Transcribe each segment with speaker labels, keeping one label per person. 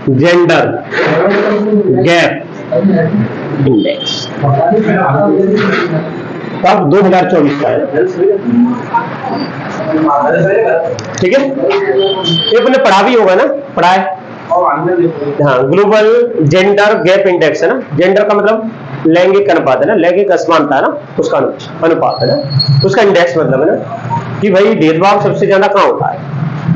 Speaker 1: Gender gap index, कब 2024 का है, ठीक है। ये अपने पढ़ा भी होगा ना, पढ़ा है हाँ। ग्लोबल जेंडर गैप इंडेक्स है ना, जेंडर का मतलब लैंगिक अनुपात है ना, लैंगिक असमानता है ना, उसका अनुपात है ना, उसका इंडेक्स मतलब है ना कि भाई भेदभाव सबसे ज्यादा कहाँ होता है,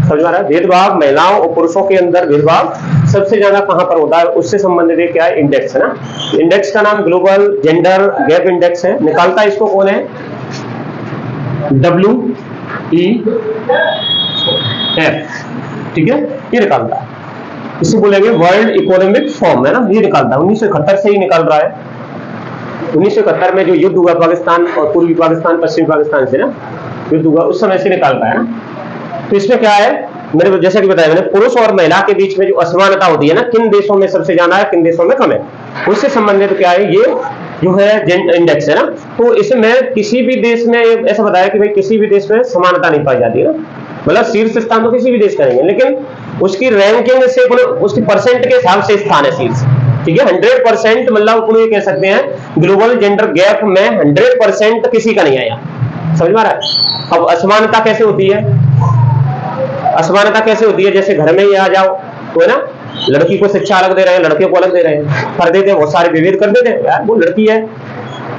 Speaker 1: समझ में आ रहा है। भेदभाव महिलाओं और पुरुषों के अंदर भेदभाव सबसे ज्यादा कहां पर होता है, उससे संबंधित क्या है, इंडेक्स है ना। इंडेक्स का नाम ग्लोबल जेंडर गैप इंडेक्स है। निकालता है इसको कौन है, WEF, ठीक है, ये निकालता है। इसे बोलेंगे वर्ल्ड इकोनॉमिक फोरम है ना, ये निकालता है। 1971 से ही निकाल रहा है। 1971 में जो युद्ध हुआ पाकिस्तान और पूर्वी पाकिस्तान पश्चिमी पाकिस्तान से ना युद्ध हुआ, उस समय से निकालता है ना। तो इसमें क्या है, मैंने जैसा कि बताया मैंने, पुरुष और महिला के बीच में जो असमानता होती है ना, किन देशों में सबसे ज्यादा है, किन देशों में कम है, उससे संबंधित क्या है, ये जो है इंडेक्स है ना। तो इसमें किसी भी देश में ऐसा बताया कि भाई किसी भी देश में समानता नहीं पाई जाती है ना, मतलब शीर्ष स्थान तो किसी भी देश का नहीं है, लेकिन उसकी रैंकिंग से उसकी परसेंट के हिसाब से स्थान है शीर्ष, ठीक है। 100% मतलब अपन ये कह सकते हैं ग्लोबल जेंडर गैप में 100% किसी का नहीं आया, समझ में आ रहा है। अब असमानता कैसे होती है, असमानता कैसे होती है, जैसे घर में ही आ जाओ तो है ना, लड़की को शिक्षा अलग दे रहे हैं, लड़के को अलग दे रहे हैं, कर देते हैं, बहुत सारे विभेद कर देते हैं, यार वो लड़की है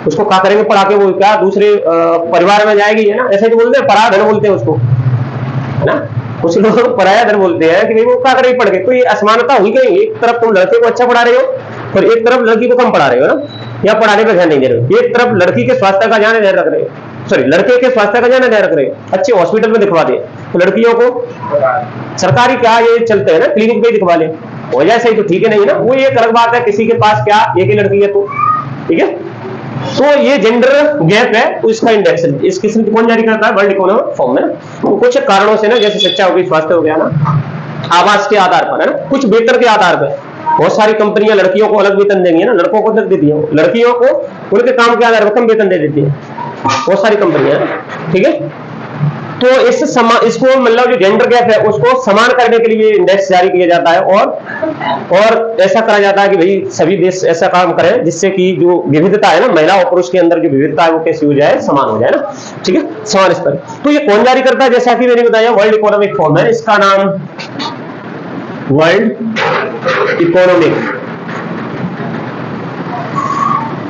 Speaker 1: उसको क्या करेंगे पढ़ा के, वो क्या दूसरे परिवार में जाएगी है ना, ऐसे तो बोलते हैं, पराया धन बोलते हैं उसको है ना। कुछ लोग पराया धन बोलते हैं कि भाई वो क्या करेगी पढ़ के। तो ये असमानता हुई कहीं, एक तरफ तुम लड़के को अच्छा पढ़ा रहे हो और एक तरफ लड़की को कम पढ़ा रहे हो ना, या पढ़ाने पर ध्यान नहीं दे रहे हो। एक तरफ लड़की के स्वास्थ्य का ध्यान रख रहे हो, सॉरी लड़के के स्वास्थ्य का ध्यान रख रहे हो, अच्छे हॉस्पिटल में दिखवा दे, तो लड़कियों को सरकारी क्या ये चलते हैं ना, क्लिनिक पे दिखवा ले, हो जाए सही तो ठीक है, नहीं है ना, वो एक अलग बात है, किसी के पास क्या एक ही लड़की है तो ठीक है। तो ये जेंडर गैप है, तो इसका इंडेक्स इस किस्म की कौन जारी करता है, वर्ल्ड इकोनॉमिक फोरम में। तो कुछ कारणों से ना, जैसे शिक्षा हो गई, स्वास्थ्य हो गया ना, आवास के आधार पर है ना, कुछ वेतन के आधार पर बहुत सारी कंपनियां लड़कियों को अलग वेतन देंगी ना, लड़कों को अलग देती है, लड़कियों को उनके काम के आधार पर कम वेतन दे देती है बहुत सारी कंपनियां, ठीक है। तो इसको मतलब जो जेंडर गैप है उसको समान करने के लिए इंडेक्स जारी किया जाता है, और ऐसा करा जाता है कि भाई सभी देश ऐसा काम करें जिससे कि जो विविधता है ना, महिला और पुरुष के अंदर जो विविधता है वो कैसी हो जाए, समान हो जाए ना, ठीक है, समान स्तर। तो ये कौन जारी करता है, जैसा कि मैंने बताया वर्ल्ड इकोनॉमिक फोरम है, इसका नाम वर्ल्ड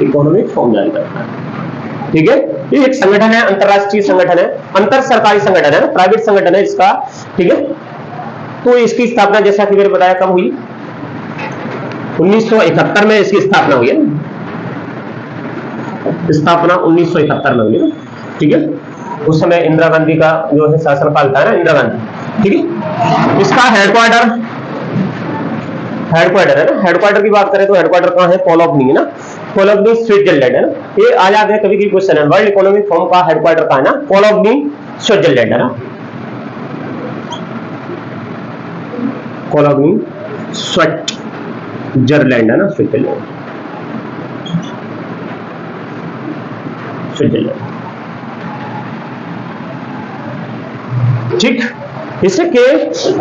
Speaker 1: इकोनॉमिक फोरम जारी करता है, ठीक है। ये एक संगठन है, अंतरराष्ट्रीय संगठन है, अंतर सरकारी संगठन है, प्राइवेट संगठन है इसका, ठीक है। तो इसकी स्थापना जैसा कि मैंने बताया कब हुई, 1971 में इसकी स्थापना हुई है, स्थापना 1971 में हुई, ठीक है। उस समय इंदिरा गांधी का जो है शासनकाल था ना, इंदिरा गांधी, ठीक है। इसका हेडक्वार्टर है ना, हेडक्वार्टर की बात करें तो हेडक्वार्टर कहां है, कोलोनी है ना, कोलोनी स्विट्जरलैंड है ना। ये आ जाते हैं कभी क्वेश्चन है, वर्ल्ड इकोनॉमिक फोरम का हेडक्वार्टर कहां है ना, कोलोनी स्विट्जरलैंड है ना, कोलोनी स्विट्जरलैंड है ना, स्विट्जरलैंड, ठीक। इसके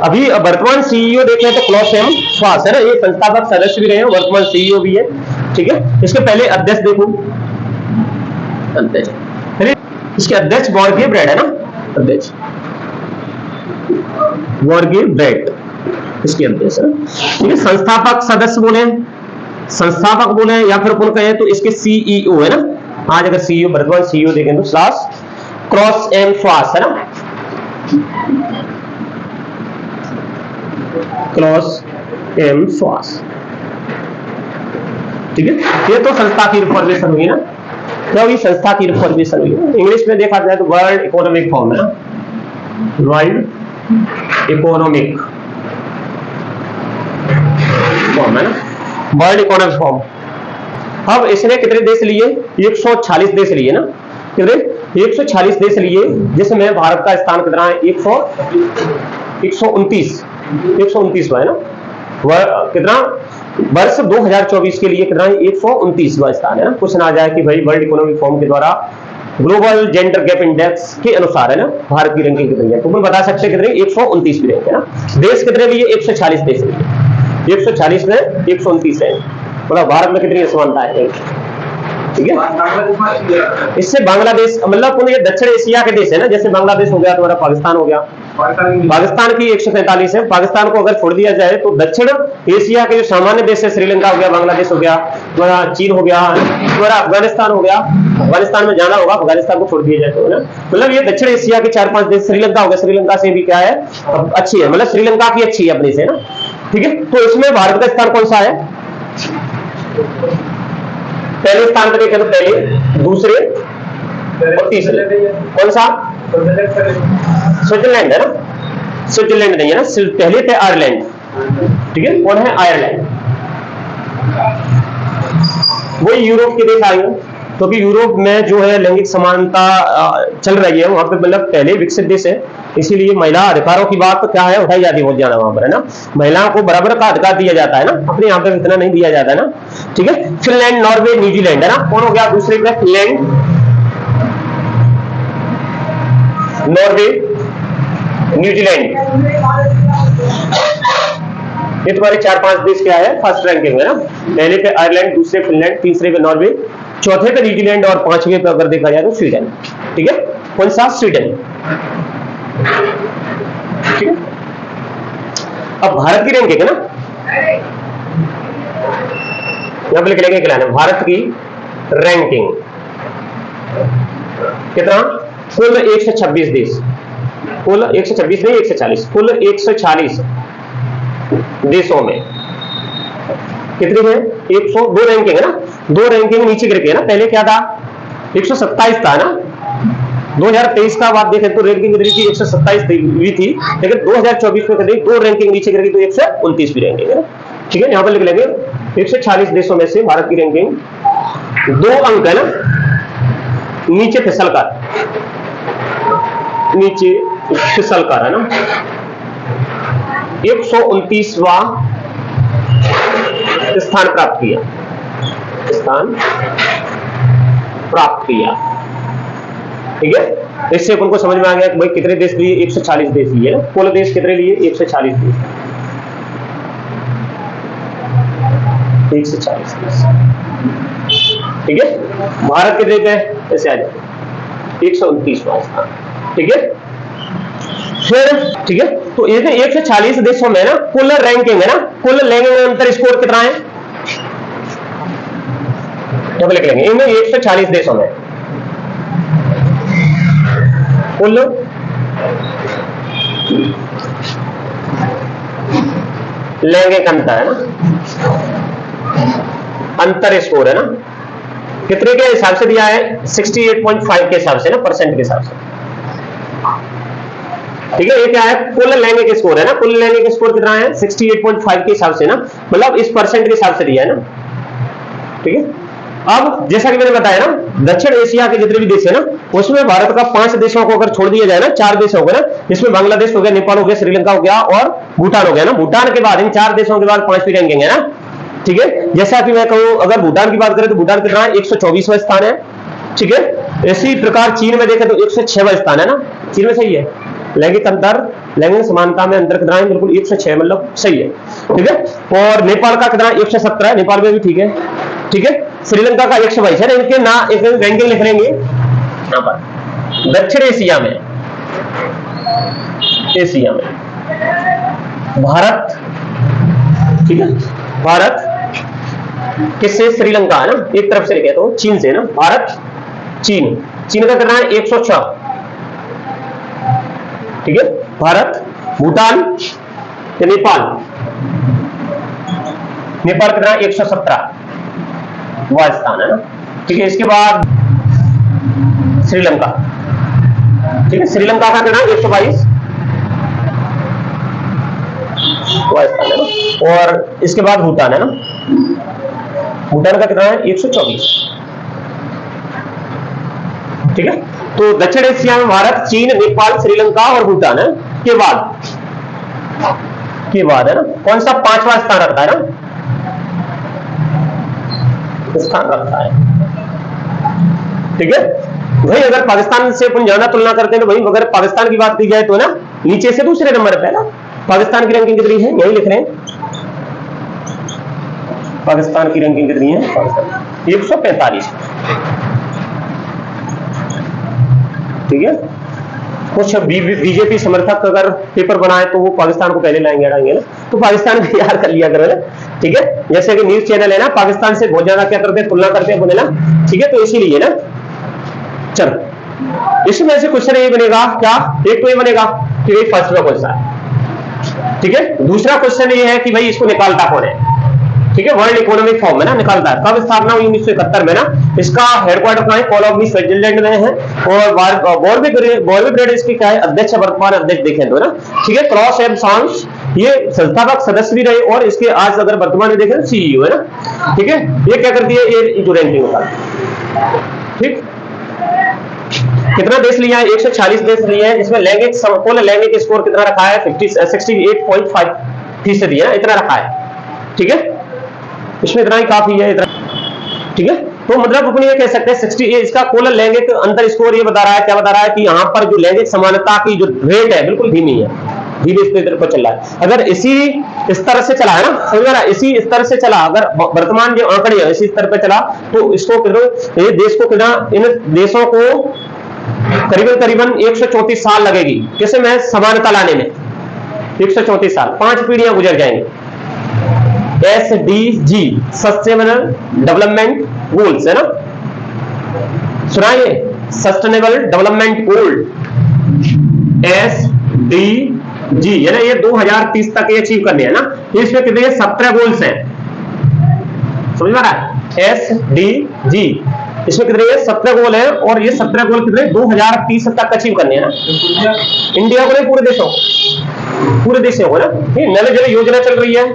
Speaker 1: अभी वर्तमान सीईओ देखें तो क्लॉस एम श्वास है ना, ये संस्थापक सदस्य भी रहे हैं, वर्तमान सीईओ भी है, ठीक है। इसके पहले अध्यक्ष देखो, इसके अध्यक्ष वॉर्गे ब्रेड है ना, अध्यक्ष वॉर्गे ब्रेड इसके अध्यक्ष है, ठीक है। संस्थापक सदस्य बोले या फिर कौन कहे तो इसके सीईओ है ना। आज अगर सीईओ वर्तमान सीईओ देखें तो श्वास क्रॉस एम श्वास है ना, क्लॉस एम श्वास, ठीक है। ये तो संस्था की रिफॉर्मेशन हुई ना, क्या हुई, संस्था की रिफॉर्मेशन हुई। इंग्लिश में देखा जाए तो वर्ल्ड इकोनॉमिक फोरम है ना, वर्ल्ड इकोनॉमिक फोरम है ना, वर्ल्ड इकोनॉमिक फोरम। अब इसने कितने देश लिए, 146 देश लिए ना, कितने 146 देश लिए, जिसमें भारत का स्थान कितना है, 129 है ना, कितना वर्ष 2024 के लिए कितना है, 129वां स्थान है ना। क्वेश्चन आ जाए कि भाई वर्ल्ड इकोनॉमिक फोरम के द्वारा ग्लोबल जेंडर गैप इंडेक्स के अनुसार है ना, भारत की रैंकिंग कितनी है, तो हम बता सकते हैं कितनी, 129 की रैंक है ना। देश कितने लिए, 146 देश लिए। 140 में 129 रैंक, मतलब भारत में कितनी असमानता है, ठीक है। इससे बांग्लादेश, मतलब ये दक्षिण एशिया के देश है ना, जैसे बांग्लादेश हो गया, तुम्हारा पाकिस्तान हो गया, पाकिस्तान की 143 है, पाकिस्तान को अगर छोड़ दिया जाए तो दक्षिण एशिया के जो सामान्य देश है, श्रीलंका हो गया, बांग्लादेश हो गया, तुम्हारा चीन हो गया, तुम्हारा अफगानिस्तान हो गया, अफगानिस्तान में जाना होगा, अफगानिस्तान को छोड़ दिया जाए तो ना, मतलब ये दक्षिण एशिया के 4-5 देश, श्रीलंका हो गया, श्रीलंका से भी क्या है अच्छी है, मतलब श्रीलंका की अच्छी है अपनी से ना, ठीक है। तो इसमें भारत का स्थान कौन सा है, पहले स्थान पर देखें तो पहले, दूसरे और तीसरे, कौन सा, स्विट्जरलैंड है ना, स्विट्जरलैंड नहीं है ना, पहले थे आयरलैंड, ठीक है, कौन है, आयरलैंड, वही यूरोप के देश आए हैं, क्योंकि यूरोप में जो है लैंगिक समानता चल रही है, वहां पे मतलब पहले विकसित देश है, इसीलिए महिला अधिकारों की बात तो क्या है उठाई जाती है बहुत ज्यादा वहां पर, है ना, महिलाओं को बराबर का अधिकार दिया जाता है ना, अपने यहाँ पे इतना नहीं दिया जाता है ना, ठीक है। फिनलैंड, नॉर्वे, न्यूजीलैंड है ना, कौन हो गया दूसरे पे, फिनलैंड, नॉर्वे, न्यूजीलैंड, ये तुम्हारे 4-5 देश क्या है फर्स्ट रैंकिंग है ना, पहले पे आयरलैंड, दूसरे फिनलैंड, तीसरे पे नॉर्वे, चौथे पे न्यूजीलैंड और 5वें पे अगर देखा जाए तो स्वीडन, ठीक है, कौन सा, स्वीडन, ठीक है। अब भारत की रैंकिंग है ना, यहां पे लिख लेंगे क्या है, भारत की रैंकिंग कितना, कुल 126 देश, कुल 126 नहीं 140, कुल 140 देशों में कितनी है, 102 रैंकिंग है ना, 2 रैंकिंग नीचे गिर गई है ना, पहले क्या था 127 था ना, 2023 का आप देखें तो रैंकिंग गिरी थी 127 हुई थी, लेकिन 2024 में करीब 2 रैंकिंग नीचे गिर गई तो 129 भी रैंकिंग है ना, ठीक है। यहां पर लिख लेंगे 140 देशों में से भारत की रैंकिंग 2 अंक है ना, नीचे फिसल कर, नीचे फिसल कर है ना, 129वां स्थान प्राप्त किया, स्थान प्राप्त किया, ठीक है। इससे अपन को समझ में आ गया कि भाई कितने देश लिए, 140 देश लिए, कुल देश कितने लिए, 140 देश, 140 देश, ठीक है। भारत कितने पे ऐसे आ जाए 129वां स्थान, ठीक है। फिर ठीक है, तो ये 140 देशों में ना कुल रैंकिंग है ना, कुल रैंकिंग अंतर स्कोर कितना है, तो लिख लेंगे इनमें 140 देशों में कुल लैंगिक अंतर है ना, अंतर स्कोर है ना, कितने के हिसाब से दिया है, 68.5 के हिसाब से ना, परसेंट के हिसाब से, ठीक है। ये क्या है, कुल लैंगिक स्कोर है ना, कुल लैंगिक स्कोर कितना है 68.5 के हिसाब से ना, मतलब इस परसेंट के हिसाब से दिया है ना, ठीक है। अब जैसा कि मैंने बताया ना, दक्षिण एशिया के जितने भी देश है ना, उसमें भारत का 5 देशों को अगर छोड़ दिया जाए ना, 4 देश हो गए ना, इसमें बांग्लादेश हो गया, नेपाल हो गया, श्रीलंका हो गया और भूटान हो गया ना, भूटान के बाद इन 4 देशों के बाद 5वीं रैंकिंग है ना, ठीक है। जैसा कि मैं कहूं अगर भूटान की बात करें तो भूटान कितना है 124वां स्थान है, ठीक है। इसी प्रकार चीन में देखें तो 106वां स्थान है ना, चीन में सही है, लैंगिक अंतर, लैंगिक समानता में अंतर कितना है, बिल्कुल 106, मतलब सही है, ठीक है। और नेपाल का कितना 117 है, नेपाल में भी ठीक है, ठीक है। श्रीलंका का 122 है, इनके ना एक रैंकिंग लिख लेंगे यहां पर, दक्षिण एशिया में, एशिया में भारत, ठीक है, भारत किससे, श्रीलंका है ना, एक तरफ से लिखे तो चीन से ना, भारत चीन, चीन का कितना है 106, ठीक है। भारत, भूटान, नेपाल, नेपाल कितना 117 वह स्थान है ना, ठीक है। इसके बाद श्रीलंका, ठीक है, श्रीलंका का कितना 122 वह स्थान है ना, और इसके बाद भूटान है ना, भूटान का कितना है 124, ठीक है। तो दक्षिण एशिया में भारत, चीन, नेपाल, श्रीलंका और भूटान है, के बाद है ना, कौन सा 5वां स्थान रखता है ना, स्थान रखता है, ठीक है भाई। अगर पाकिस्तान से अपन ज्यादा तुलना करते हैं तो भाई, अगर पाकिस्तान की बात की जाए तो ना नीचे से दूसरे नंबर पे है ना, पाकिस्तान की रैंकिंग कितनी है यही लिख रहे हैं, पाकिस्तान की रैंकिंग कितनी है? 145। ठीक है, कुछ बीजेपी समर्थक अगर पेपर बनाए तो वो पाकिस्तान को पहले लाएंगे ना, तो पाकिस्तान को याद कर लिया करो ना। ठीक है, जैसे कि न्यूज चैनल है ना, पाकिस्तान से बहुत ज्यादा क्या करते हैं, तुलना करते हैं बोले ना। ठीक है, तो इसीलिए ना, चलो इसमें से क्वेश्चन ये बनेगा क्या, एक तो ये बनेगा कि भाई फर्स्ट में कौन सा है। ठीक है, दूसरा क्वेश्चन ये है कि भाई इसको निकालता कौन है। ठीक है, वर्ल्ड इकोनॉमिक फोरम है ना, निकालता है। कब स्थापना हुई? 1971 में ना। इसका हेडक्वार्टर कहां है? कोलोनी स्विट्जरलैंड में है। और बोर्बी इसके क्या है, अध्यक्ष, वर्तमान अध्यक्ष देखें तो ना। ठीक है, क्रॉस एम सॉन्स ये संस्थापक सदस्य भी रहे और इसके आज अगर वर्तमान में देखें सीईओ है ना। ठीक है, ये क्या करती है, ये जो रैंकिंग होता है। ठीक, कितना देश लिया है? 146 देश लिए हैं। इसमें लैंगिक कुल लैंगिक स्कोर कितना रखा है? 68.5% है, इतना रखा है। ठीक है, इसमें इतना ही काफी है, इतना। ठीक है, तो मतलब अपन ये कह सकते हैं 60 इसका कुल लैंगिक अंतर स्कोर ये बता रहा है, क्या बता रहा है कि यहाँ पर जो लैंगिक समानता की जो रेट है बिल्कुल धीमी है, धीरे स्तर पर चल रहा है। अगर इसी स्तर से चला है ना, समझ रहा है, इसी स्तर से चला, अगर वर्तमान जो आंकड़े है इसी स्तर पर चला तो इसको ये देश को कितना, इन देशों को करीबन 134 साल लगेगी किसे में समानता लाने में। 134 साल, 5 पीढ़ियां गुजर जाएंगी। SDG सस्टेनेबल डेवलपमेंट गोल्स है ना, सुनाइए, सस्टेनेबल डेवलपमेंट गोल SDG है ना, ये 2030 तक ये अचीव करने है ना। इसमें कितने 17 गोल्स हैं, समझ में आ रहा है? SDG इसमें कितने 17 गोल है और ये 17 गोल कितने 2030 तक अचीव करने हैं ना। इंडिया को नहीं, पूरे देशों को ना। नल जल योजना चल रही है,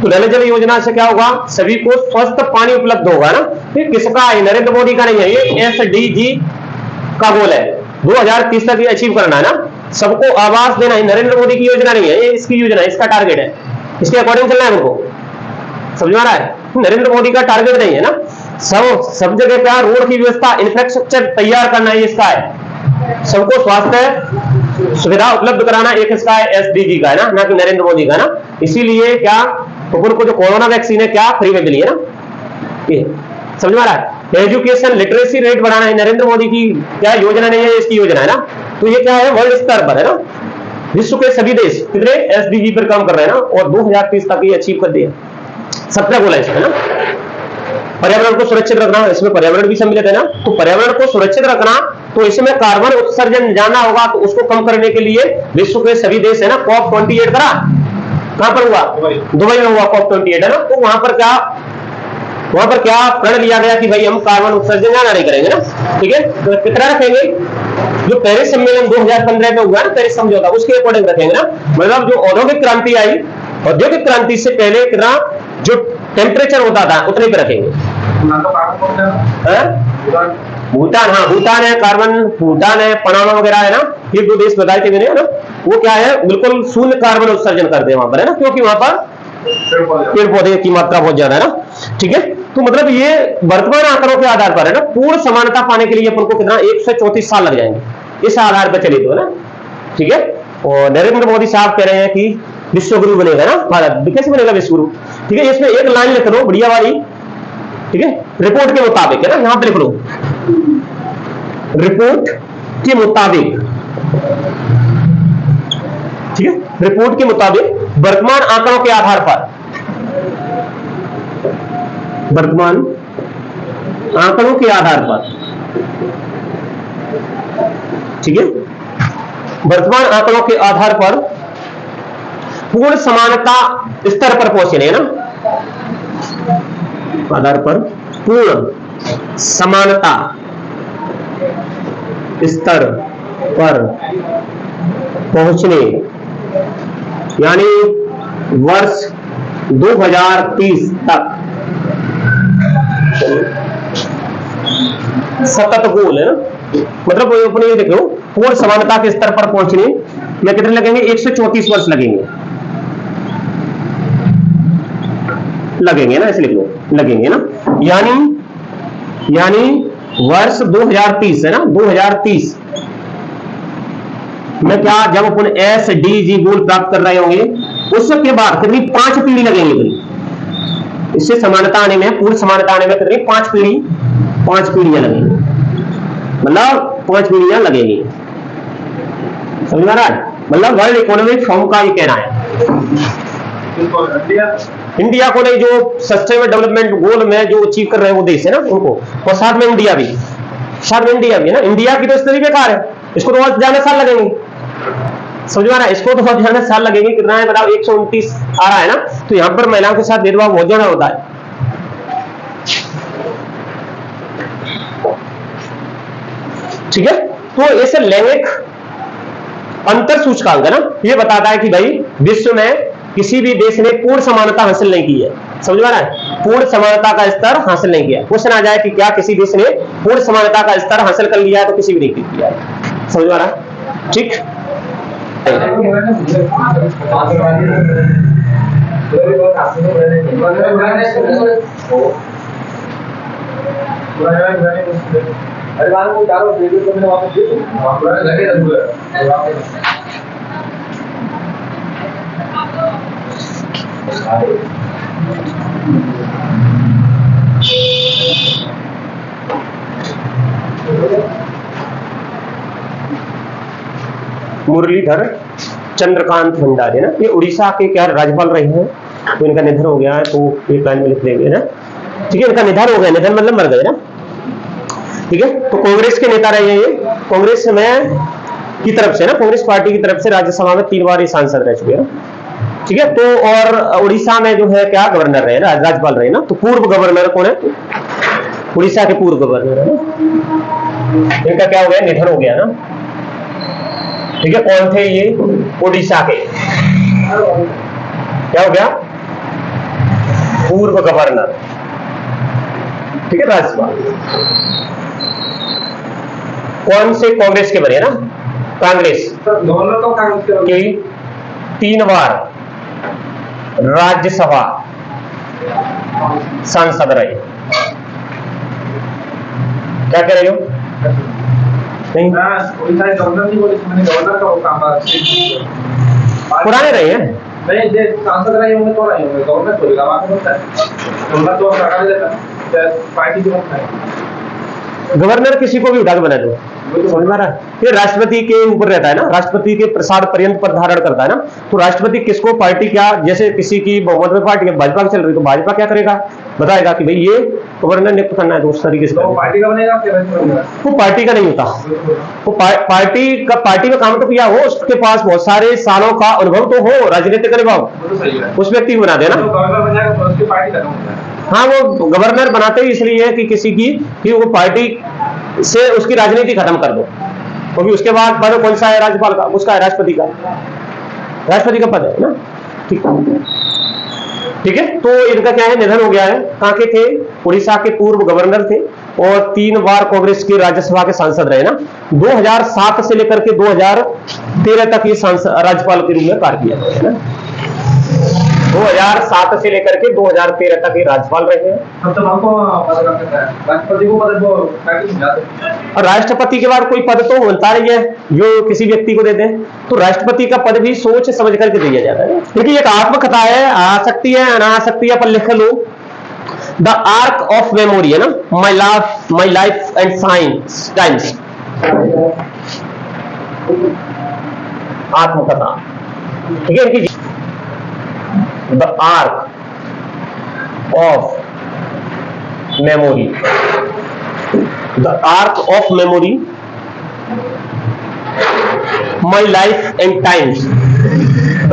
Speaker 1: तो नल जल योजना से क्या होगा, सभी को स्वस्थ पानी उपलब्ध होगा ना। ये किसका है? नरेंद्र मोदी का नहीं है, ये SDG का गोल है, 2030 तक ये अचीव करना है ना। सबको आवास देना है, नरेंद्र मोदी की योजना नहीं है, ये इसकी योजना है, इसका टारगेट है, इसके अकॉर्डिंग चलना है उनको, समझ में आ रहा है? नरेंद्र मोदी का टारगेट नहीं है ना। सब जगह क्या, रोड की व्यवस्था, इंफ्रास्ट्रक्चर तैयार करना है, इसका है। सबको स्वास्थ्य सुविधा उपलब्ध कराना एक इसका है, SDG का है ना कि नरेंद्र मोदी का ना। इसीलिए क्या, तो को जो कोरोना वैक्सीन है क्या फ्री में मिली है ना, समझ में आ रहा है? एजुकेशन लिटरेसी रेट बढ़ाना है, नरेंद्र मोदी की क्या योजना नहीं है, इसकी योजना है ना। तो ये क्या है, वर्ल्ड स्तर पर है ना, विश्व के सभी देश कितने SDG पर काम कर रहे हैं ना, और 2030 तक ये अचीव कर दिया। 17 गोल है इसमें ना। पर्यावरण को सुरक्षित रखना, इसमें पर्यावरण भी सम्मिलित है ना। तो पर्यावरण को सुरक्षित रखना, तो इसमें कार्बन उत्सर्जन जाना होगा, तो उसको कम करने के लिए विश्व के सभी देश है ना, COP28 करा, कहां पर हुआ? दुबई में हुआ COP28 है ना। तो वहां पर क्या प्रण लिया गया कि भाई हम कार्बन उत्सर्जन जाना नहीं करेंगे ना। ठीक है, तो कितना रखेंगे, जो पेरिस सम्मेलन 2015 में हुआ ना, पेरिस समझौता, उसके अकॉर्डिंग रखेंगे ना। मतलब जो औद्योगिक क्रांति आई, औद्योगिक क्रांति से पहले कितना जो टेम्परेचर होता था उतने पे रखेंगे। भूटान, हाँ भूटान है, कार्बन भूटान है, पनामा वगैरह है ना, ये 2 देश बताए थे मैंने है ना। वो क्या है, बिल्कुल शून्य कार्बन उत्सर्जन करते हैं वहां पर है ना, क्योंकि वहां पर पेड़ पौधे की मात्रा बहुत ज्यादा है ना। ठीक है, तो मतलब ये वर्तमान आंकड़ों के आधार पर है ना, पूर्ण समानता पाने के लिए अपन को कितना 134 साल लग जाएंगे, इस आधार पर चले तो है ना। ठीक है, और नरेंद्र मोदी साहब कह रहे हैं कि विश्व गुरु बनेगा ना भारत, कैसे बनेगा विश्व गुरु। ठीक है, इसमें एक लाइन लिख लो बढ़िया वाली। ठीक है, रिपोर्ट के मुताबिक है ना, यहां पे लिख लो, रिपोर्ट के मुताबिक। ठीक है, रिपोर्ट के मुताबिक वर्तमान आंकड़ों के आधार पर, वर्तमान आंकड़ों के आधार पर, ठीक है, वर्तमान आंकड़ों के आधार पर पूर्ण समानता स्तर पर पहुंचने है ना, आधार पर पूर्ण समानता स्तर पर पहुंचने, यानी वर्ष 2030 तक सतत गोल है ना। मतलब अपने ये देखो, पूर्ण समानता के स्तर पर पहुंचने में कितने लगेंगे, 134 वर्ष लगेंगे ना, ऐसे लिख लो, लगेंगे ना। यानी वर्ष 2030 है ना, 2030 में क्या, जब अपन SDG गोल प्राप्त कर रहे होंगे, उसके बाद कितनी 5 पीढ़ी लगेंगे। इससे समानता आने में, पूर्ण समानता आने में कितनी 5 पीढ़ियां लगेंगी, मतलब 5 पीढ़ियां लगेगी। समझ में आ रहा है? मतलब वर्ल्ड इकोनॉमिक फोरम का ये कहना है। इंडिया को नहीं, जो सस्टेनेबल डेवलपमेंट गोल में जो अचीव कर रहे हैं वो देश है ना उनको, और साथ में इंडिया भी है ना। इंडिया की तो स्थिति बेकार है, इसको तो बहुत ज्यादा साल लगेंगे। समझ में आ रहा है? इसको तो बहुत ज्यादा साल लगेंगे। कितना है बताओ? 129 आ रहा है ना। तो यहां पर महिलाओं के साथ भेदभाव बहुत ज्यादा होता है। ठीक है, तो ऐसे लैंगिक अंतर सूचकांक है ना, ये बताता है कि भाई विश्व में किसी भी देश ने पूर्ण समानता हासिल नहीं की है। समझ में आ रहा है? पूर्ण समानता का स्तर हासिल नहीं किया। क्वेश्चन आ जाए कि क्या किसी देश ने पूर्ण समानता का स्तर हासिल कर लिया है? तो किसी भी नहीं किया है। समझ में आ रहा है? ठीक। मुरलीधर चंद्रकांत भंडारी है ना, ये उड़ीसा के क्या राज्यपाल रहे हैं। तो इनका निधन हो गया है, तो एक लाइन में लिख देंगे ना। ठीक है, इनका निधन हो गया, निधन मतलब मर गए ना। ठीक है, तो कांग्रेस के नेता रहे हैं ये, कांग्रेस में की तरफ से ना, कांग्रेस पार्टी की तरफ से राज्यसभा में 3 बार ये सांसद रह चुके हैं। ठीक है, तो और उड़ीसा में जो है क्या गवर्नर रहे ना, राज्यपाल रहे ना। तो पूर्व गवर्नर कौन है? उड़ीसा के पूर्व गवर्नर है ना। इनका क्या हो गया? निधन हो गया ना। ठीक है, कौन थे ये? उड़ीसा के, क्या हो गया? पूर्व गवर्नर। ठीक है, राज्यपाल कौन से? कांग्रेस के बने ना, कांग्रेस के 3 बार राज्यसभा सांसद रहे। क्या कह रहे हो? नहीं, पुराने रहे हैं,
Speaker 2: सांसद रहे होंगे तो रहे होंगे, गवर्नर बोलेगा गवर्नर तो सरकार देता पार्टी के
Speaker 1: गवर्नर किसी को भी उठा के बना दो। समझ में आ रहा है? ये राष्ट्रपति के ऊपर रहता है ना, राष्ट्रपति के प्रसाद पर्यंत पर धारण करता है ना। तो राष्ट्रपति किसको, पार्टी क्या, जैसे किसी की बहुमत में पार्टी भाजपा की चल रही, तो भाजपा क्या करेगा? बताएगा कि भाई ये गवर्नर नियुक्त करना है, तो उस तरीके से
Speaker 2: पार्टी का बनेगा।
Speaker 1: वो पार्टी का नहीं होता, वो पार्टी में काम तो किया हो, उसके पास बहुत सारे सालों का अनुभव तो हो, राजनीतिक अनुभव, उस व्यक्ति को बना देना। हाँ, वो गवर्नर बनाते ही इसलिए है कि किसी की कि वो पार्टी से उसकी राजनीति खत्म कर दो, क्योंकि उसके बाद पद कौन सा है? राज्यपाल का, उसका है राष्ट्रपति का पद है ना। ठीक है, तो इनका क्या है? निधन हो गया है। कहां के थे? उड़ीसा के पूर्व गवर्नर थे और 3 बार कांग्रेस की राज्यसभा के सांसद रहे ना। 2007 से लेकर के 2013 तक ये राज्यपाल के रूप में कार्य किया है ना। 2007 से लेकर के 2013 तक ये राज्यपाल रहे हैं। और राष्ट्रपति के बाद कोई पद तो बनता नहीं है जो किसी व्यक्ति को दे दें, तो राष्ट्रपति का पद भी सोच समझ करके दिया जाता है। देखिए, एक आत्मकथा है, आ सकती है, ना आ सकती है, पर लिख लो। द आर्क ऑफ मेमोरी है ना, my life and science times, आत्मकथा। ठीक है, इनकी The arc of memory, the arc of memory, my life and times,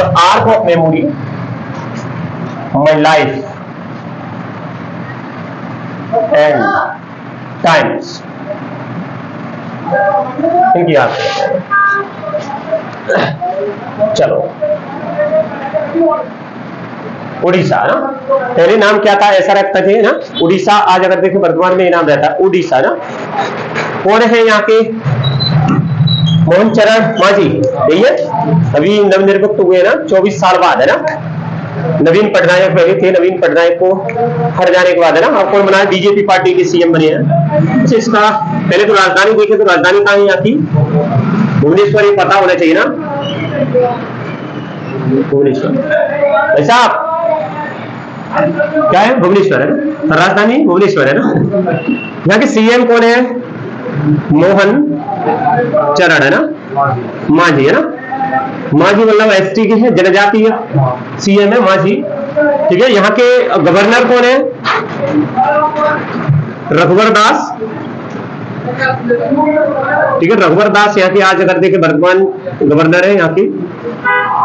Speaker 1: the arc of memory, my life and times। इनकी याद चलो। उड़ीसा ना, पहले नाम क्या था? ऐसा रखते थे ना, उड़ीसा। आज अगर देखें वर्तमान में ये नाम रहता है उड़ीसा ना। कौन है यहाँ के? मोहन चरण मांझी, यही है। अभी नवनिर्वाचित हुए ना, 24 साल बाद है ना। नवीन पटनायक पहले थे, नवीन पटनायक को हट जाने के बाद है ना, अब कौन बना है? बीजेपी पार्टी के सीएम बने हैं। अच्छा, इसका पहले तो राजधानी देखे, तो राजधानी कहाँ है यहाँ की? भुवनेश्वर, ये पता होना चाहिए ना, भुवनेश्वर। ऐसा क्या है? भुवनेश्वर है ना, राजधानी भुवनेश्वर है ना। यहाँ के सीएम कौन है? मोहन चरण है ना, मांझी है ना। मांझी मतलब एसटी के है, जनजातीय सीएम है मांझी। ठीक है, यहाँ के गवर्नर कौन है? रघुवर दास। ठीक है, रघुवर दास यहाँ की आज अगर देखें वर्तमान गवर्नर है यहाँ की।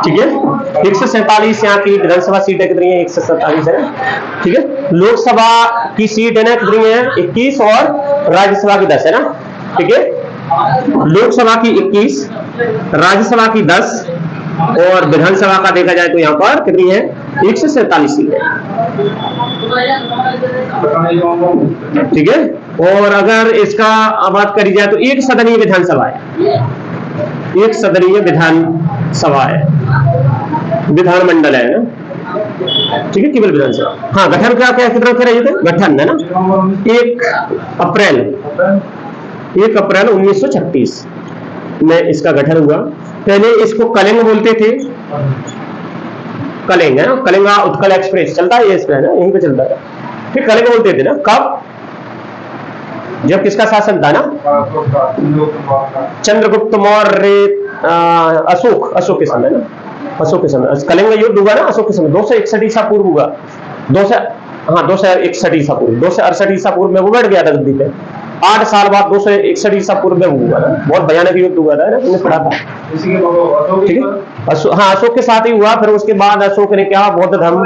Speaker 1: ठीक है, 147 यहाँ की विधानसभा सीटें कितनी है? 147 है। ठीक है, लोकसभा की सीट है ना कितनी है? 21 और राज्यसभा की 10 है ना। ठीक है, लोकसभा की 21, राज्यसभा की 10 और विधानसभा का देखा जाए तो यहाँ पर कितनी है? 147 सीटें। ठीक है, और अगर इसका बात करी जाए तो एक सदनीय विधानसभा है, एक सदनीय विधानसभा है, विधानमंडल है ना। ठीक है, केवल विधानसभा। हाँ, गठन क्या क्या कितना कह रहे थे? गठन है ना 1 अप्रैल 1936 में इसका गठन हुआ। पहले इसको कलिंग बोलते थे, कलिंग है ना, कलिंगा उत्कल एक्सप्रेस चलता है ये इसमें है ना, यहीं पे चलता है। फिर कलिंग बोलते थे ना, कब? जब किसका शासन था ना? चंद्रगुप्त मौर्य, अशोक के समय ना, अशोक के समय कलिंग युद्ध हुआ ना, अशोक के समय 261 ईसा पूर्व हुआ। 261 ईसा पूर्व, 268 ईसा पूर्व में वो बैठ गया था गद्दी पे। 8 साल बाद 261 ईसा पूर्व में हुआ ना, बहुत भयानक युद्ध हुआ था ना, तुमने पढ़ा था। ठीक है, हाँ, अशोक के साथ ही हुआ। फिर उसके बाद अशोक ने क्या, बौद्ध धर्म,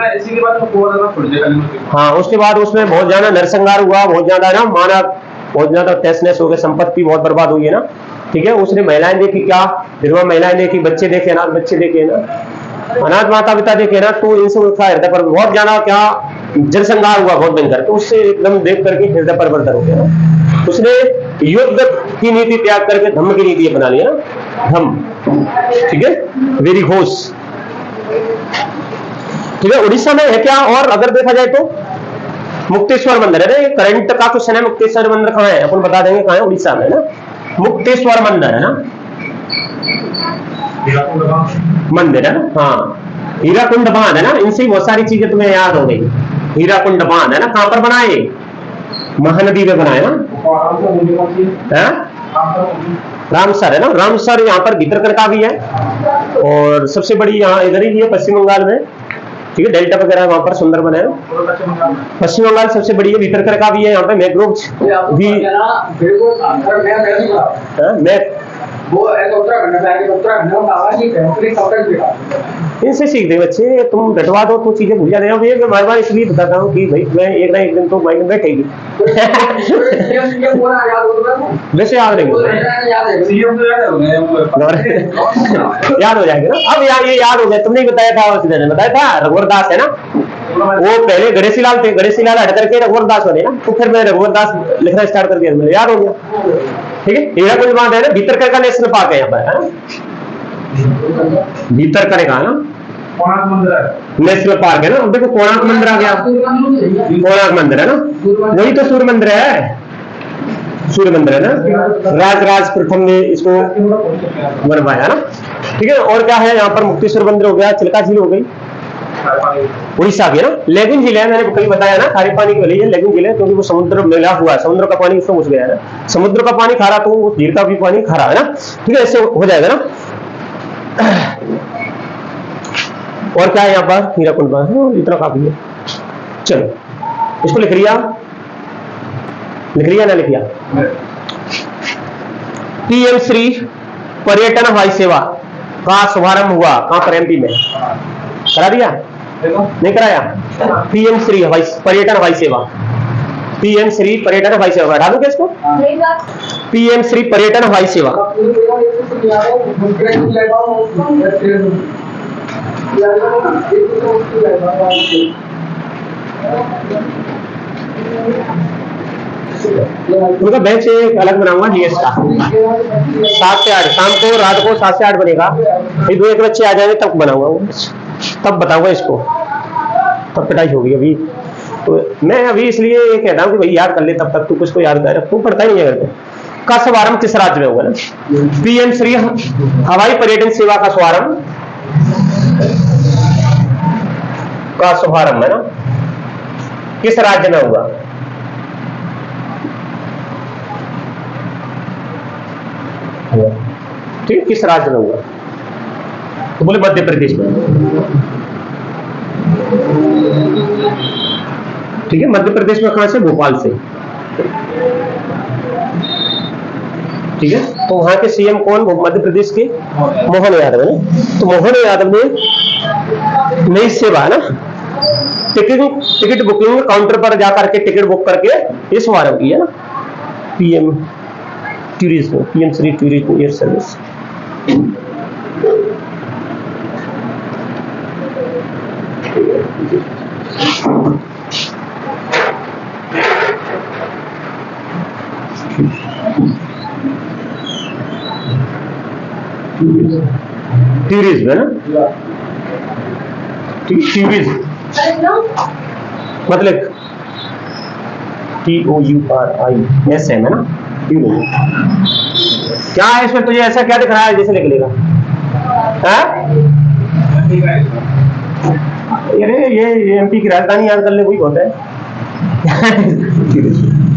Speaker 1: हाँ, उसके बाद उसमें बहुत ज्यादा नरसंहार हुआ, बहुत ज्यादा ना मानव, बहुत ज्यादा तहस-नहस हो गए, संपत्ति बहुत बर्बाद हुई है ना। ठीक है, उसने महिलाएं देखी, क्या विधवा महिलाएं देखी, बच्चे देखे, अनाथ बच्चे देखे ना, अनाथ माता पिता देखे ना, तो इनसे उनका हृदय पर बहुत ज्यादा क्या जनसंहार हुआ, बहुत भयंकर। तो उससे एकदम देख करके हृदय परिवर्तन हो गया ना। उसने युद्ध की नीति त्याग करके धम्म की नीति अपना लिया ना, धम्म। ठीक है, वेरी घोष। ठीक है, उड़ीसा में है क्या? और अगर देखा जाए तो मुक्तेश्वर मंदिर है ना, करंट का क्वेश्चन है, मुक्तेश्वर मंदिर कहाँ है? अपन बता देंगे कहाँ है, उड़ीसा में ना, मुक्तेश्वर मंदिर है ना, मंदिर है ना। हाँ, हीराकुंड बांध है ना, इनसे बहुत सारी चीजें तुम्हें याद हो गई। हीराकुंड बांध है ना, कहां पर बनाए? महानदी में बनाए ना, रामसर है ना, रामसर यहाँ पर भीतरकनिका भी है, और सबसे बड़ी यहाँ इधर ही है पश्चिम बंगाल में। ठीक है, डेल्टा वगैरह वहां पर सुंदरबन है। पश्चिम बंगाल सबसे बड़ी है, भीतरकनिका भी है यहाँ पे, मैंग्रोव्स भी। इनसे सीख दे बच्चे, तुम रटवा दो तो चीजें भूल जाते हैं। बार बार इसलिए बताता हूँ कि भाई मैं एक ना एक दिन तो माइंड में बैठेगी। वैसे याद रहेंगे, याद हो जाएगा ना। अब ये याद हो गया, तुमने ही बताया था, उस दिन बताया था, रघुवर दास है ना, वो पहले गणेशी लाल थे, गणेशी लाल हट करके रघुवर दास बने ना, तो फिर मैं रघुवर दास लिखना स्टार्ट कर दिया, मुझे याद हो गया। ठीक है, हीराकुंड बांध है ना, भीतरकनिका नेशनल पार्क है यहाँ पर, है भीतरकनिका ना नेशनल पार्क है ना। अब देखो कोणार्क मंदिर आ गया, कोणार्क मंदिर है ना, वही तो सूर्य मंदिर है, सूर्य मंदिर है ना, राज प्रथम ने इसको बनवाया ना। ठीक है, और क्या है यहाँ पर? मुक्तेश्वर मंदिर हो गया, चिल्का झील हो गई, उड़ीसा की ना। लेकिन झील है, मैंने कहीं बताया ना, खारे पानी की वजह है लेकिन झील है, क्योंकि वो समुद्र मिला हुआ है, समुद्र का पानी उसमें घुस गया है ना, समुद्र का पानी खारा तो उस झील का भी पानी खारा है ना। ठीक है, ऐसे हो जाएगा ना। और क्या है यहाँ पर? हीराकुंड बांध, इतना काफी है। चलो इसको लिख लिया ना, लिख लिया। पीएम श्री पर्यटन हवाई सेवा का शुभारंभ हुआ कहां पर? एमपी में। करा दिया? नहीं कराया? पीएम श्री पर्यटन हवाई सेवा, पीएम श्री पर्यटन हवाई सेवा, हटा दूं क्या इसको? पीएम श्री पर्यटन हवाई सेवा। उनका बैच एक अलग बनाऊंगा डीएस का, 7 से 8 शाम को, रात को 7 से 8 बनेगा। फिर 2-1 बच्चे आ जाएंगे तब बनाऊंगा वो, तब बताऊंगा इसको, तब पिटाई होगी। अभी तो मैं अभी इसलिए ये कहता हूँ कि भाई याद कर ले, तब तक तू कुछ को याद कर, तू पढ़ता ही नहीं है करके। का शुभारंभ किस राज्य में होगा ना? पीएम श्री हवाई पर्यटन सेवा का शुभारंभ है ना, किस राज्य में हुआ? ठीक है, किस राज्य में हुआ? तो बोले मध्य प्रदेश में। ठीक है, मध्य प्रदेश में कहां से? भोपाल से। ठीक है, तो वहां के सीएम कौन? मध्य प्रदेश के मोहन यादव है ना। तो मोहन यादव ने नई सेवा है ना, टिकट बुकिंग काउंटर पर जाकर के टिकट बुक करके ये शुभारंभ किया ना, PM tourism, PM Shri tourism air service. Tourism है ना, टूरिज्म मतलब TOURISM है ना, टूरिज्म। क्या है इसमें? तुझे ऐसा क्या दिख रहा है जैसे लिख लेगा? अरे ये एमपी की राजधानी याद कर ले, वही होता है।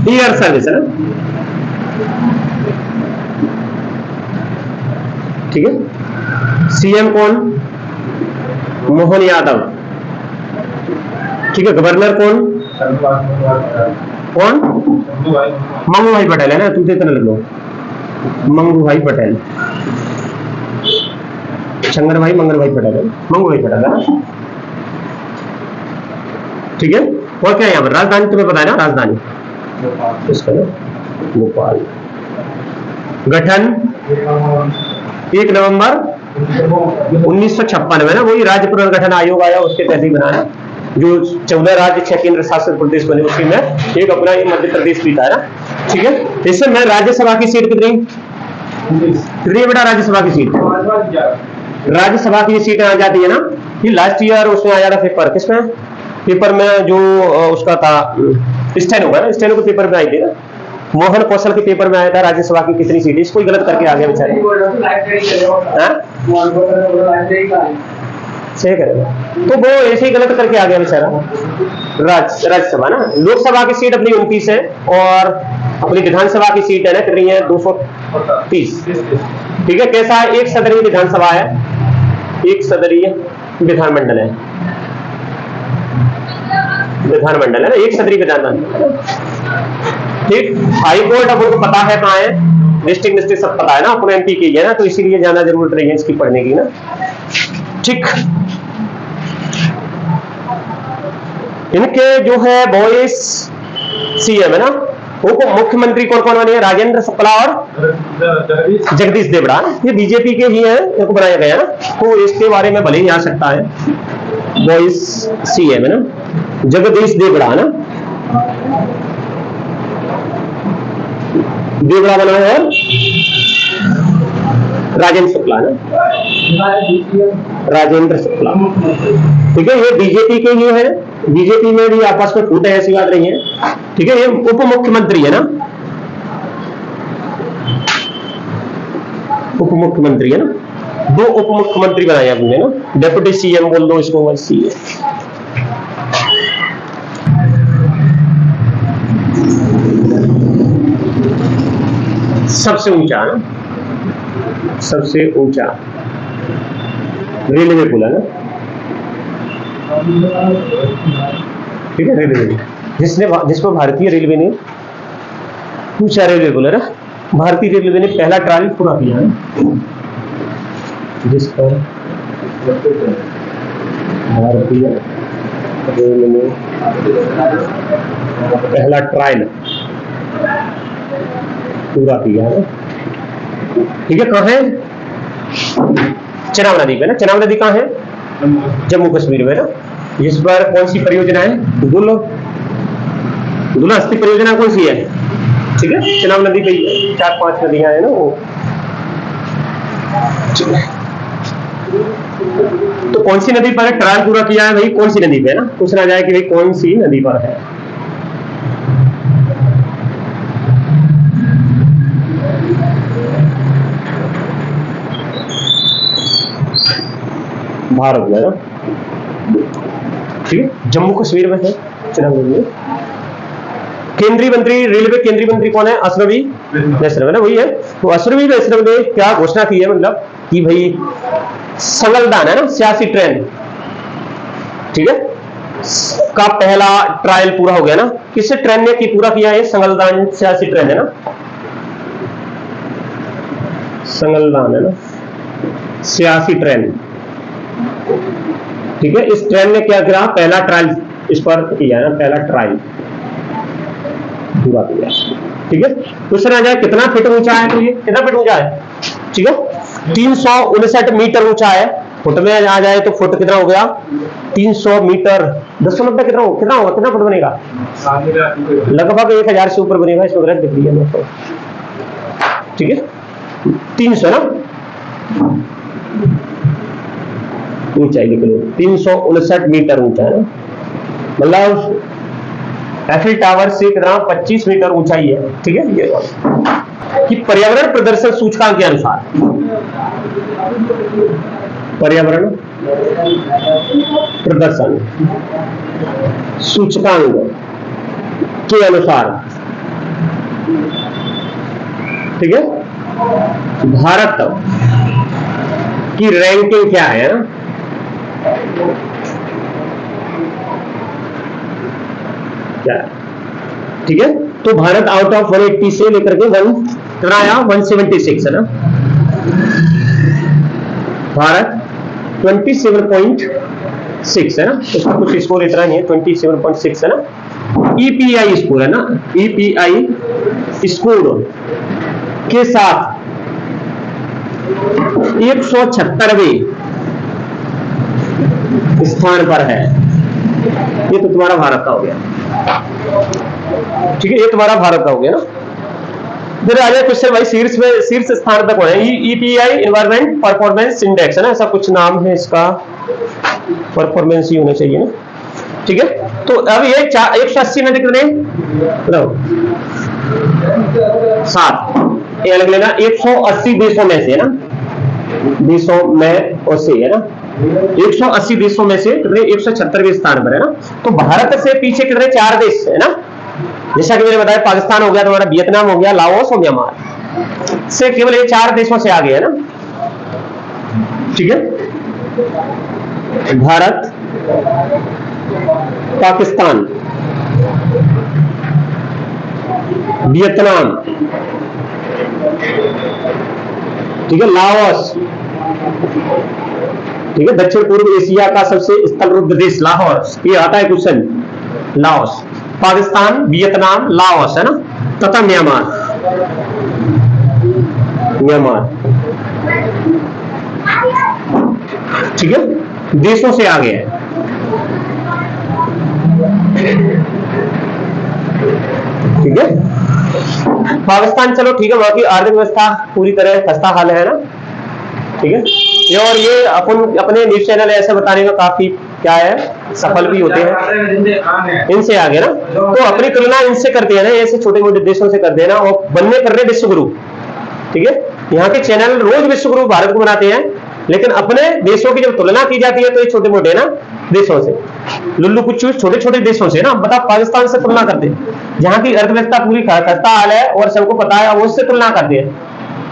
Speaker 1: एयर सर्विस है ना। ठीक है, सीएम कौन? मोहन यादव। ठीक है, गवर्नर कौन? कौन? मंगू भाई पटेल है ना, तू इतना लग लो, मंगू भाई पटेल, शंकर भाई मंगल भाई पटेल है, मंगू भाई पटेल है ना। ठीक है, और क्या यहाँ पर? राजधानी तुम्हें पता है ना, राजधानी इसका भोपाल। गठन 1 नवंबर 1956 में ना, वही राज्य पुनर्गठन आयोग आया, उसके तहत ही बनाया, जो 14 राज्य 6 केंद्र शासित प्रदेश बने, उसी में एक अपना ये मध्य प्रदेश भी था ना। ठीक है, इससे मैं राज्यसभा की सीट कितनी बेटा? राज्यसभा की सीट, राज्यसभा की सीट आ जाती है ना, ये लास्ट ईयर उसमें आया था पेपर, किसमें? पेपर में जो उसका था स्टेनो है ना, स्टेनो के पेपर में आई थी ना, मोहन कौशल के पेपर में आया था राज्यसभा की कितनी सीट। इसको गलत करके आ गया बेचारे। सही करेगा, तो वो ऐसे ही गलत करके आ गया बेचारा। राज्यसभा ना, लोकसभा की सीट अपनी 29 है, और अपनी विधानसभा की सीट है ना कितनी है? 230। ठीक है, कैसा है? एक सदरीय विधानसभा है, एक सदरीय विधानमंडल है, विधानमंडल है ना, एक सदरीय विधानमंडल। ठीक, हाई कोर्ट अब उनको पता है कहाँ है, डिस्ट्रिक्ट मिनिस्ट्री सब पता है ना, अपने एमपी की है ना, तो इसीलिए ज्यादा जरूरत नहीं है इसकी पढ़ने की ना। ठीक, इनके जो है वॉइस सीएम है ना, उप मुख्यमंत्री कौन कौन बने? राजेंद्र शुक्ला और जगदीश देवड़ा, ये बीजेपी के ही हैं, इनको बनाया गया ना, तो इसके बारे में भले ही आ सकता है। वॉइस सीएम है ना, जगदीश देवड़ा है ना, देवड़ा बना है, और राजेंद्र शुक्ला ना, राजेंद्र शुक्ला। ठीक है, ये बीजेपी के ही है, बीजेपी में भी आपस में फूटे ऐसी बात नहीं है। ठीक है, ये उप मुख्यमंत्री है ना, उप मुख्यमंत्री है ना, 2 उप मुख्यमंत्री बनाए आपने ना, डेप्यूटी सीएम बोल दो इसको, बस सीएम। सबसे ऊंचा ना, सबसे ऊंचा रेलवे पुल है ना। ठीक है, रेलवे जिसको भारतीय रेलवे ने ऊंचा रेलवे पुल है ना, भारतीय रेलवे ने पहला ट्रायल पूरा किया है, जिस पर भारतीय रेलवे पहला ट्रायल पूरा किया है। ठीक है, कहाँ है? चनाब नदी पे ना, चनाब नदी कहाँ है? जम्मू कश्मीर में ना, जिस पर कौन सी परियोजना है? दुलहस्ती परियोजना कौन सी है? ठीक है, चनाब नदी पे 4-5 नदियां हैं ना वो। तो कौन सी नदी पर ट्रायल पूरा किया है भाई? कौन सी नदी पे ना, पूछना जाए कि भाई कौन सी नदी पर है। भारत में ना, ठीक है, जम्मू कश्मीर में है। केंद्रीय मंत्री, रेलवे केंद्रीय मंत्री कौन है? अश्विनी वैष्णव है ना, वही है। तो अश्विनी वैष्णव ने क्या घोषणा की है, मतलब कि भाई संगलदान है ना, सियासी ट्रेन, ठीक है, का पहला ट्रायल पूरा हो गया ना। किससे ट्रेन ने पूरा किया है? संगलदान सियासी ट्रेन है ना, संगलदान है ना, सियासी ट्रेन, ठीक है। इस ट्रेन ने क्या किया? पहला ट्रायल इस पर किया है ना, पहला ट्रायल पूरा किया, ठीक है। क्वेश्चन आ जाए कितना फीट ऊंचा है, तो ये कितना फीट ऊंचा है, ठीक है, 359 मीटर ऊंचा है। फुट में आ जाए तो फुट कितना हो गया? 300 मीटर, 10 कितना होगा, कितना फुट बनेगा? लगभग 1000 से ऊपर बनेगा, इसमें गलत लिख दिया दोस्तों, ठीक है। 300 ना ऊंचाई लिख लो, 359 मीटर ऊंचा है ना, मतलब एफिल टावर से कितना 25 मीटर ऊंचाई है, ठीक है। ये कि पर्यावरण प्रदर्शन सूचकांक के अनुसार, पर्यावरण प्रदर्शन सूचकांक के अनुसार, ठीक है, भारत की रैंकिंग क्या है ना, क्या है, ठीक है। तो भारत आउट ऑफ 180 से लेकर के 176 है ना, भारत 27.6 है ना, उसका कुछ स्कोर इतना नहीं है, 27.6 है ना। ईपीआई स्कोर है ना, ईपीआई स्कोर के साथ 176वें स्थान पर है। ये तो तुम्हारा भारत का हो गया, ठीक है, ये तुम्हारा भारत का हो गया ना। फिर आ जाए क्वेश्चन भाई, शीर्ष स्थान पर कौन है? ईपीआई एनवायरमेंट परफॉर्मेंस इंडेक्स है ना, ऐसा कुछ नाम है इसका, परफॉर्मेंस ही होना चाहिए ना, ठीक है। तो अब ये 180 में कितने 7 ये अलग लेना, 180 देशों में से है ना, देशों में और से है ना, 180 देशों में से कितने 176वें स्थान पर है ना। तो भारत से पीछे कितने 4 देश है ना, जैसा कि मैंने बताया, पाकिस्तान हो गया तुम्हारा, वियतनाम हो गया, लाओस और म्यांमार से केवल ये 4 देशों से आगे है ना, ठीक है। भारत, पाकिस्तान, वियतनाम, ठीक है, लाओस, ठीक है, दक्षिण पूर्व एशिया का सबसे स्थलरुद्ध देश लाहौस, ये आता है question, Laos, Pakistan, Vietnam, Laos है ना, तथा म्यांमार, ठीक है, देशों से आगे है, ठीक है। पाकिस्तान चलो ठीक है, वहां की आर्थिक व्यवस्था पूरी तरह खस्ता हाल है ना, ठीक है। और ये अपने न्यूज चैनल ऐसे बताने में काफी क्या है, सफल भी होते हैं, इनसे आगे ना। तो अपनी तुलना इनसे करते हैं ना, ऐसे छोटे मोटे देशों से करते हैं ना, और बनने कर रहे विश्व गुरु, ठीक है। यहाँ के चैनल रोज विश्व गुरु भारत को बनाते हैं, लेकिन अपने देशों की जब तुलना की जाती है तो ये छोटे मोटे ना देशों से, लुल्लू पुच्चू छोटे छोटे देशों से ना, बता पाकिस्तान से तुलना करते हैं, जहाँ की अर्थव्यवस्था पूरी खस्ता हाल है और सबको पता है, वो उससे तुलना करते हैं।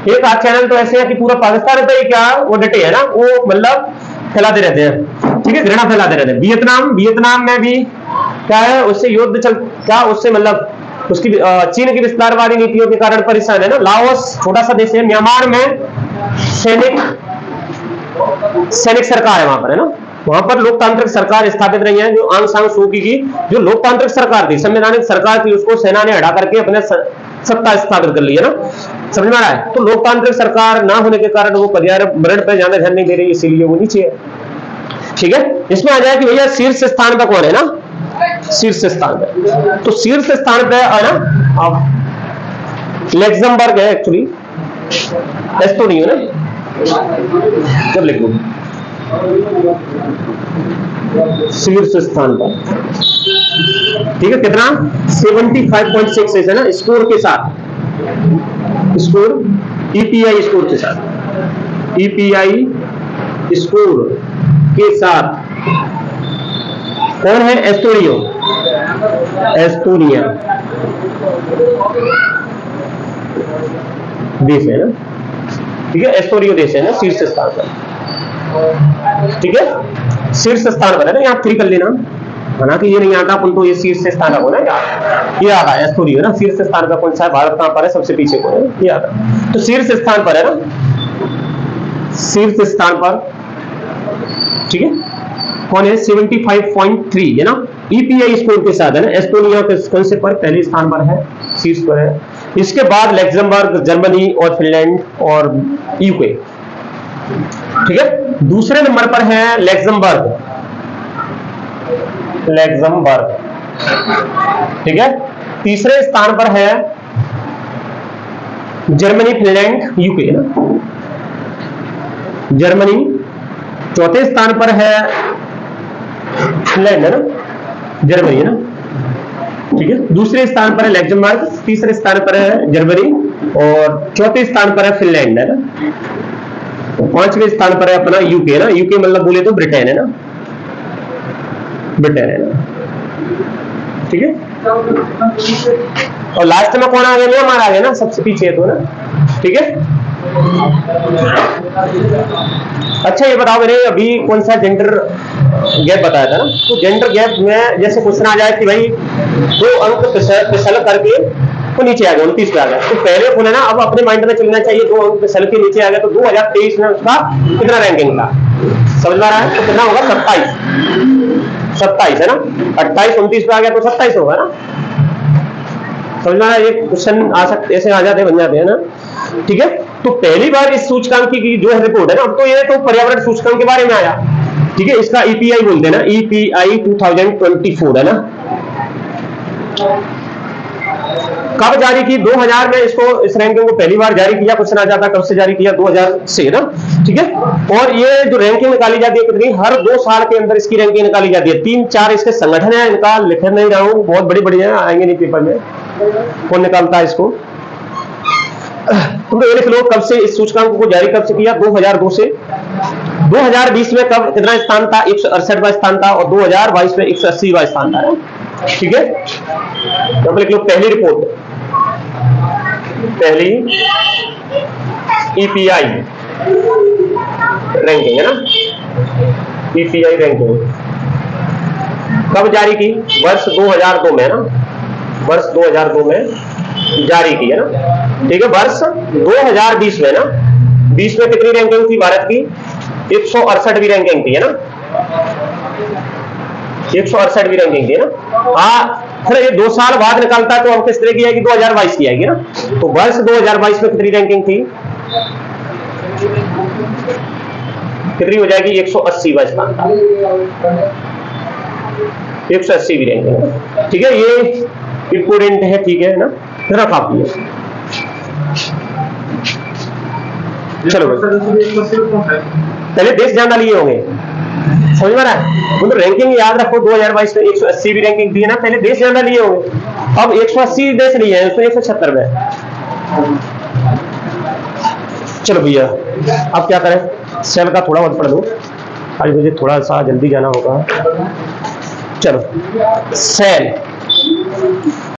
Speaker 1: एक आध चैनल तो ऐसे है कि पूरा पाकिस्तान पे क्या वो डटे है ना, वो मतलब फैलाते रहते हैं, ठीक है, घृणा फैलाते रहते हैं। वियतनाम में भी क्या है, उससे युद्ध चल क्या, उससे मतलब उसकी चीन की विस्तारवादी नीतियों के कारण परेशान है ना। लाओस छोटा सा देश है। म्यांमार में सैनिक सरकार है वहां पर है ना, वहां पर लोकतांत्रिक सरकार स्थापित रही है, जो आंग सान सू की जो लोकतांत्रिक सरकार थी, संवैधानिक सरकार थी, उसको सेना ने हटा करके अपने सत्ता स्थापित कर ली है ना, समझ में आ रहा है। तो लोकतांत्रिक सरकार ना होने के कारण वो पर्यावरण पर ज्यादा ध्यान नहीं दे रही, इसीलिए वो नीचे है, ठीक है। इसमें आ जाए कि भैया शीर्ष स्थान पर कौन है ना, शीर्ष स्थान पे, तो शीर्ष स्थान पे है ना अब लग्जमबर्ग है, एक्चुअली एस्टोनिया ना, जब लिखो शीर्ष स्थान पर, ठीक है, कितना 75.6 है ना, स्कोर के साथ, स्कोर ईपीआई स्कोर के साथ, ईपीआई स्कोर के साथ कौन है, एस्टोनिया, एस्टोनिया देश है ना, ठीक है, एस्टोरियो देश है ना शीर्ष स्थान पर, ठीक है, शीर्ष स्थान पर है ना, यहाँ 3 कर लेना, माना कि ये नहीं आता अपन तो ये शीर्ष स्थान है ना, ये आ रहा है एस्टोरियो ना, शीर्ष स्थान का कौन सा है, भारत कहां पर है, सबसे पीछे कौन है, ये आता है, तो शीर्ष स्थान पर है ना, शीर्ष स्थान पर, ठीक है, कौन है 75.3 है ना, ईपीआई स्कोर के साथ है ना, एस्टोनिया के कौन से पर पहले स्थान पर है, शीर्ष पर है, इसके बाद लग्जमबर्ग, जर्मनी और फिनलैंड और यूके, ठीक है, दूसरे नंबर पर है लग्जमबर्ग, ठीक है, तीसरे स्थान पर है जर्मनी, फिनलैंड, यूके ना, जर्मनी, चौथे स्थान पर है फिनलैंड है ना, जर्मनी है ना, ठीक है, दूसरे स्थान पर है लग्जमबर्ग, तीसरे स्थान पर है जर्मनी और चौथे स्थान पर है फिनलैंड है ना, पांचवें स्थान पर है अपना यूके है ना, यूके मतलब बोले तो ब्रिटेन है ना, ब्रिटेन है ना, ठीक है, और लास्ट में कौन आ गया, म्यांमार आ गया ना, सबसे पीछे तो ना, ठीक है। अच्छा ये बताओ मैंने अभी कौन सा जेंडर गैप बताया था ना, तो जेंडर गैप में जैसे क्वेश्चन आ जाए कि भाई 2 अंक फिसल करके तो नीचे आ गया 29 पे आ गया, तो पहले कौन है ना, अब अपने माइंड में चलना चाहिए 2 अंक फिसल के नीचे आ गया, तो 2023 में उसका कितना रैंकिंग था, समझ में आ रहा है, तो कितना होगा 27 है ना, 28 29 पे आ गया तो 27 होगा ना, समझ में आ रहा है, ये क्वेश्चन आ सकते ऐसे आ जाते बन जाते हैं ना, ठीक है। तो पहली बार इस सूचकांक की जो है रिपोर्ट है ना, अब तो ये तो पर्यावरण सूचकांक के बारे में आया, ठीक है, इसका ईपीआई बोलते हैं ना, ईपीआई 2024 है ना, कब जारी की, 2000 में इसको, इस रैंकिंग को पहली बार जारी किया, क्वेश्चन आ जाता कब से जारी किया, 2000 से ना, ठीक है, और ये जो रैंकिंग निकाली जाती है कितनी, हर 2 साल के अंदर इसकी रैंकिंग निकाली जाती है, 3-4 इसके संगठन है, इनका लिख नहीं रहा हूं, बहुत बड़ी बड़ी है, आएंगे नहीं पेपर में, कौन निकालता है इसको, तुम तो ये लिख लो कब से इस सूचकांक को जारी कब से किया, 2002 से, 2020 में कब कितना स्थान था, 168वां स्थान था, और 2022 में 180वां स्थान था, ठीक है, तो लिख लो पहली रिपोर्ट, पहली ईपीआई रैंकिंग है ना, ईपीआई रैंकिंग कब जारी की, वर्ष 2002 में है ना, वर्ष 2002 में जारी की है ना, ठीक है, वर्ष 2020 में ना, 20 में कितनी रैंकिंग थी भारत की, 168वीं रैंकिंग थी है ना, 168वीं रैंकिंग थी ना, हाँ, फिर ये 2 साल बाद निकालता है तो अब किस तरह की आएगी, 2022 की आएगी ना, तो वर्ष 2022 में कितनी रैंकिंग थी, कितनी हो जाएगी, 180वां स्थान था, 180वीं रैंकिंग, ठीक है, ये इंपोर्टेंट है, ठीक है ना, जरा काफी है, चलो पहले देश जान लिए होंगे, समझ में आ रहा है, मतलब रैंकिंग याद रखो, 2022 में 180वीं रैंकिंग थी ना, पहले देश जान लिए होंगे, अब 180 देश नहीं है, उसमें 176 में, चलो भैया अब क्या करें, सेल का थोड़ा बहुत पढ़ लो, आज मुझे थोड़ा सा जल्दी जाना होगा, चलो सेल